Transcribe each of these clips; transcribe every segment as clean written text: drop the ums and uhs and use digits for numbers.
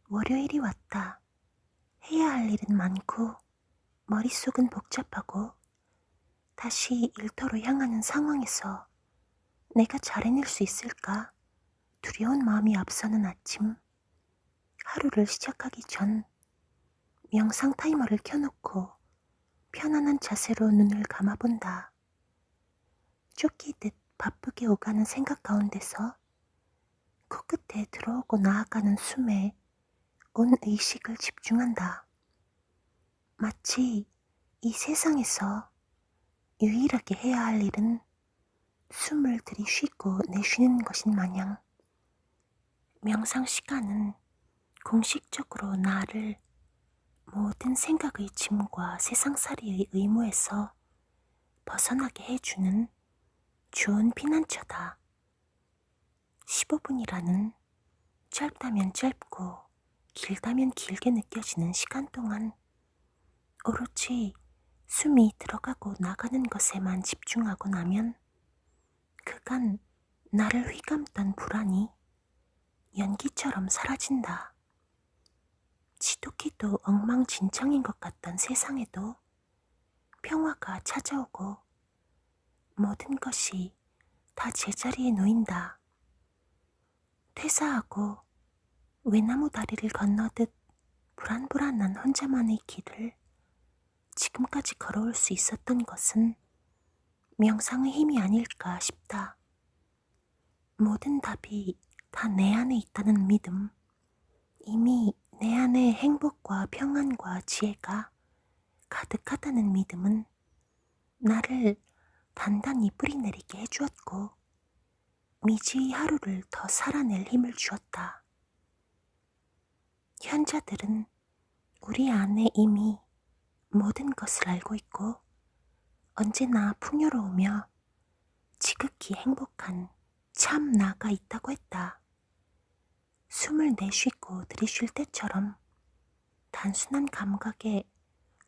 월요일이 왔다. 해야 할 일은 많고 머릿속은 복잡하고 다시 일터로 향하는 상황에서 내가 잘 해낼 수 있을까 두려운 마음이 앞서는 아침. 하루를 시작하기 전 명상 타이머를 켜놓고 편안한 자세로 눈을 감아본다. 쫓기듯 바쁘게 오가는 생각 가운데서 코끝에 들어오고 나아가는 숨에 온 의식을 집중한다. 마치 이 세상에서 유일하게 해야 할 일은 숨을 들이쉬고 내쉬는 것인 마냥 명상 시간은 공식적으로 나를 모든 생각의 짐과 세상살이의 의무에서 벗어나게 해주는 좋은 피난처다. 15분이라는 짧다면 짧고 길다면 길게 느껴지는 시간 동안 오로지 숨이 들어가고 나가는 것에만 집중하고 나면 그간 나를 휘감던 불안이 연기처럼 사라진다. 지독히도 엉망진창인 것 같던 세상에도 평화가 찾아오고 모든 것이 다 제자리에 놓인다. 퇴사하고 외나무 다리를 건너듯 불안불안한 혼자만의 길을 지금까지 걸어올 수 있었던 것은 명상의 힘이 아닐까 싶다. 모든 답이 다 내 안에 있다는 믿음, 이미 내 안에 행복과 평안과 지혜가 가득하다는 믿음은 나를 단단히 뿌리내리게 해주었고 미지의 하루를 더 살아낼 힘을 주었다. 현자들은 우리 안에 이미 모든 것을 알고 있고 언제나 풍요로우며 지극히 행복한 참 나가 있다고 했다. 숨을 내쉬고 들이쉴 때처럼 단순한 감각에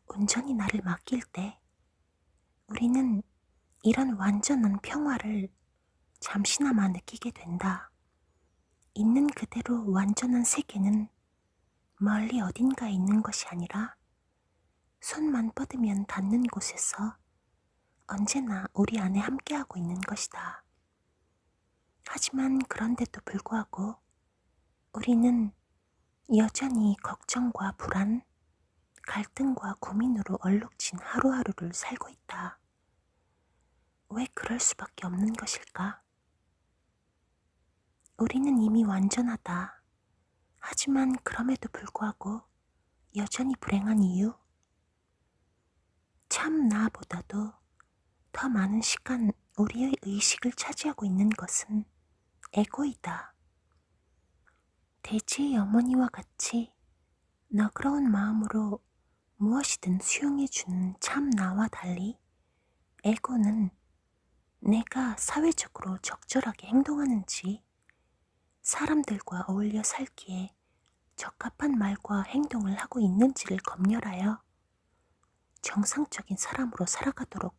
온전히 나를 맡길 때 우리는 이런 완전한 평화를 잠시나마 느끼게 된다. 있는 그대로 완전한 세계는 멀리 어딘가에 있는 것이 아니라 손만 뻗으면 닿는 곳에서 언제나 우리 안에 함께하고 있는 것이다. 하지만 그런데도 불구하고 우리는 여전히 걱정과 불안, 갈등과 고민으로 얼룩진 하루하루를 살고 있다. 왜 그럴 수밖에 없는 것일까? 우리는 이미 완전하다. 하지만 그럼에도 불구하고 여전히 불행한 이유? 참 나보다도 더 많은 시간 우리의 의식을 차지하고 있는 것은 에고이다. 돼지의 어머니와 같이 너그러운 마음으로 무엇이든 수용해주는 참 나와 달리 에고는 내가 사회적으로 적절하게 행동하는지 사람들과 어울려 살기에 적합한 말과 행동을 하고 있는지를 검열하여 정상적인 사람으로 살아가도록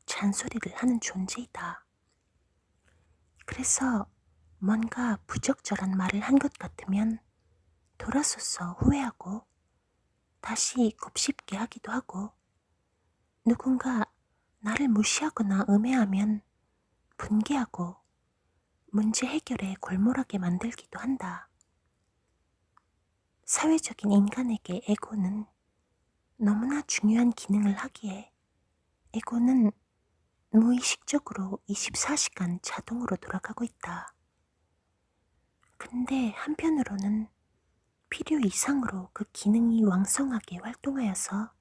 잔소리를 하는 존재이다. 그래서 뭔가 부적절한 말을 한 것 같으면 돌아서서 후회하고 다시 곱씹게 하기도 하고 누군가 나를 무시하거나 음해하면 분개하고 문제 해결에 골몰하게 만들기도 한다. 사회적인 인간에게 에고는 너무나 중요한 기능을 하기에 에고는 무의식적으로 24시간 자동으로 돌아가고 있다. 근데 한편으로는 필요 이상으로 그 기능이 왕성하게 활동하여서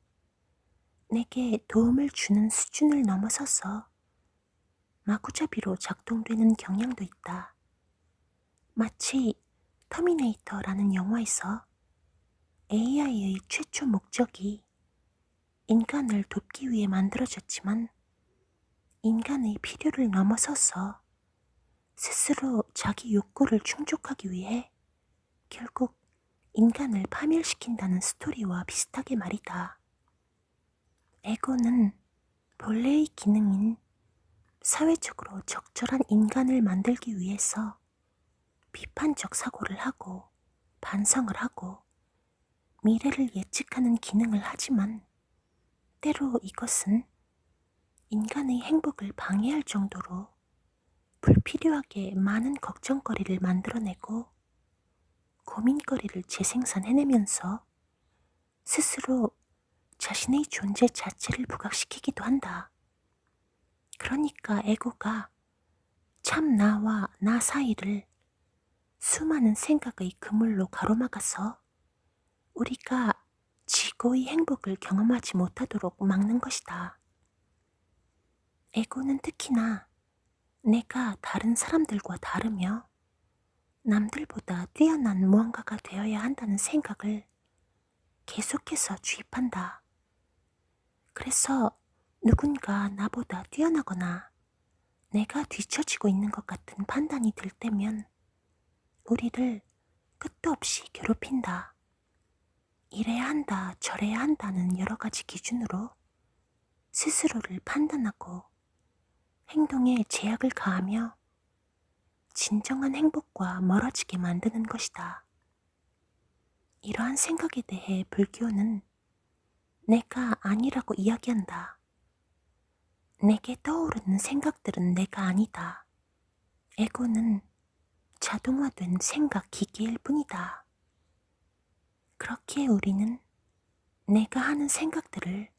내게 도움을 주는 수준을 넘어서서 마구잡이로 작동되는 경향도 있다. 마치 터미네이터라는 영화에서 AI의 최초 목적이 인간을 돕기 위해 만들어졌지만 인간의 필요를 넘어서서 스스로 자기 욕구를 충족하기 위해 결국 인간을 파멸시킨다는 스토리와 비슷하게 말이다. 에고는 본래의 기능인 사회적으로 적절한 인간을 만들기 위해서 비판적 사고를 하고 반성을 하고 미래를 예측하는 기능을 하지만 때로 이것은 인간의 행복을 방해할 정도로 불필요하게 많은 걱정거리를 만들어내고 고민거리를 재생산해내면서 스스로 자신의 존재 자체를 부각시키기도 한다. 그러니까 에고가 참 나와 나 사이를 수많은 생각의 그물로 가로막아서 우리가 지고의 행복을 경험하지 못하도록 막는 것이다. 에고는 특히나 내가 다른 사람들과 다르며 남들보다 뛰어난 무언가가 되어야 한다는 생각을 계속해서 주입한다. 그래서 누군가 나보다 뛰어나거나 내가 뒤처지고 있는 것 같은 판단이 들 때면 우리를 끝도 없이 괴롭힌다. 이래야 한다, 저래야 한다는 여러 가지 기준으로 스스로를 판단하고 행동에 제약을 가하며 진정한 행복과 멀어지게 만드는 것이다. 이러한 생각에 대해 불교는 내가 아니라고 이야기한다. 내게 떠오르는 생각들은 내가 아니다. 에고는 자동화된 생각 기계일 뿐이다. 그렇기에 우리는 내가 하는 생각들을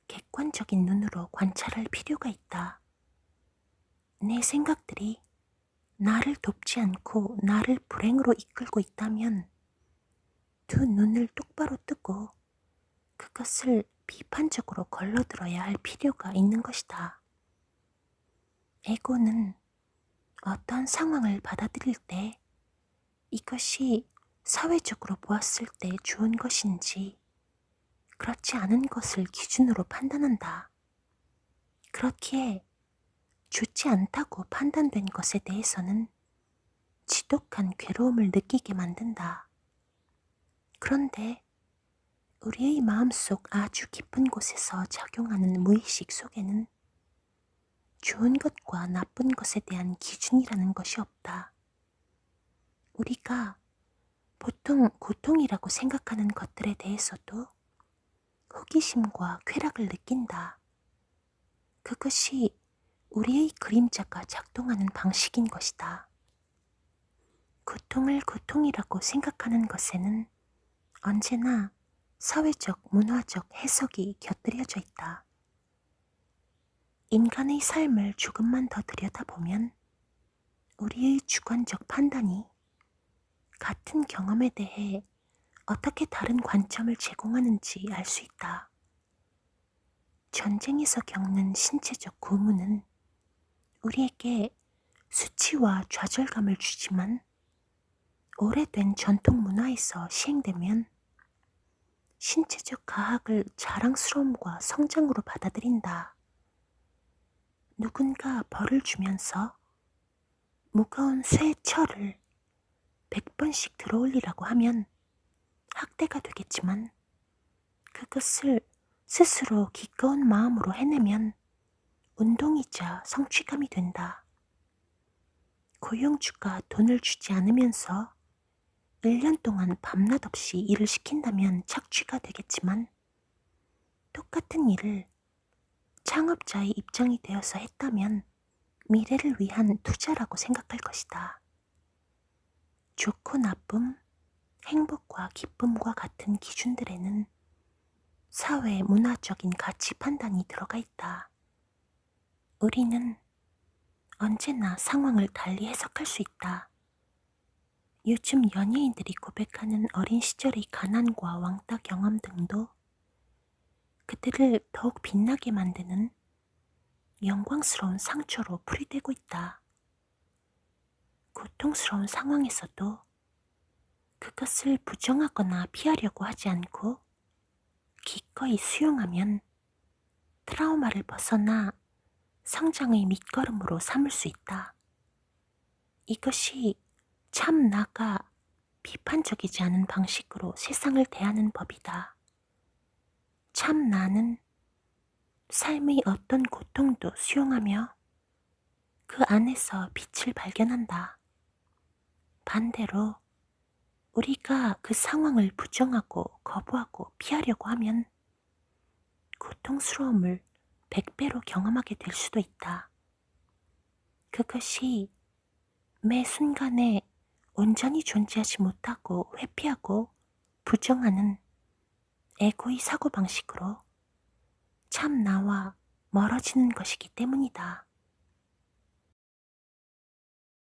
객관적인 눈으로 관찰할 필요가 있다. 내 생각들이 나를 돕지 않고 나를 불행으로 이끌고 있다면 두 눈을 똑바로 뜨고 그것을 비판적으로 걸러들어야 할 필요가 있는 것이다. 에고는 어떤 상황을 받아들일 때 이것이 사회적으로 보았을 때 좋은 것인지 그렇지 않은 것을 기준으로 판단한다. 그렇기에 좋지 않다고 판단된 것에 대해서는 지독한 괴로움을 느끼게 만든다. 그런데 우리의 마음속 아주 깊은 곳에서 작용하는 무의식 속에는 좋은 것과 나쁜 것에 대한 기준이라는 것이 없다. 우리가 보통 고통이라고 생각하는 것들에 대해서도 호기심과 쾌락을 느낀다. 그것이 우리의 그림자가 작동하는 방식인 것이다. 고통을 고통이라고 생각하는 것에는 언제나 사회적, 문화적 해석이 곁들여져 있다. 인간의 삶을 조금만 더 들여다보면 우리의 주관적 판단이 같은 경험에 대해 어떻게 다른 관점을 제공하는지 알 수 있다. 전쟁에서 겪는 신체적 고문은 우리에게 수치와 좌절감을 주지만 오래된 전통 문화에서 시행되면 신체적 가학을 자랑스러움과 성장으로 받아들인다. 누군가 벌을 주면서 무거운 쇠 철을 100번씩 들어올리라고 하면 학대가 되겠지만 그것을 스스로 기꺼운 마음으로 해내면 운동이자 성취감이 된다. 고용주가 돈을 주지 않으면서 1년 동안 밤낮 없이 일을 시킨다면 착취가 되겠지만 똑같은 일을 창업자의 입장이 되어서 했다면 미래를 위한 투자라고 생각할 것이다. 좋고 나쁨, 행복과 기쁨과 같은 기준들에는 사회 문화적인 가치 판단이 들어가 있다. 우리는 언제나 상황을 달리 해석할 수 있다. 요즘 연예인들이 고백하는 어린 시절의 가난과 왕따 경험 등도 그들을 더욱 빛나게 만드는 영광스러운 상처로 풀이되고 있다. 고통스러운 상황에서도 그것을 부정하거나 피하려고 하지 않고 기꺼이 수용하면 트라우마를 벗어나 성장의 밑거름으로 삼을 수 있다. 이것이 참 나가 비판적이지 않은 방식으로 세상을 대하는 법이다. 참 나는 삶의 어떤 고통도 수용하며 그 안에서 빛을 발견한다. 반대로 우리가 그 상황을 부정하고 거부하고 피하려고 하면 고통스러움을 100배로 경험하게 될 수도 있다. 그것이 매 순간에 온전히 존재하지 못하고 회피하고 부정하는 에고의 사고방식으로 참 나와 멀어지는 것이기 때문이다.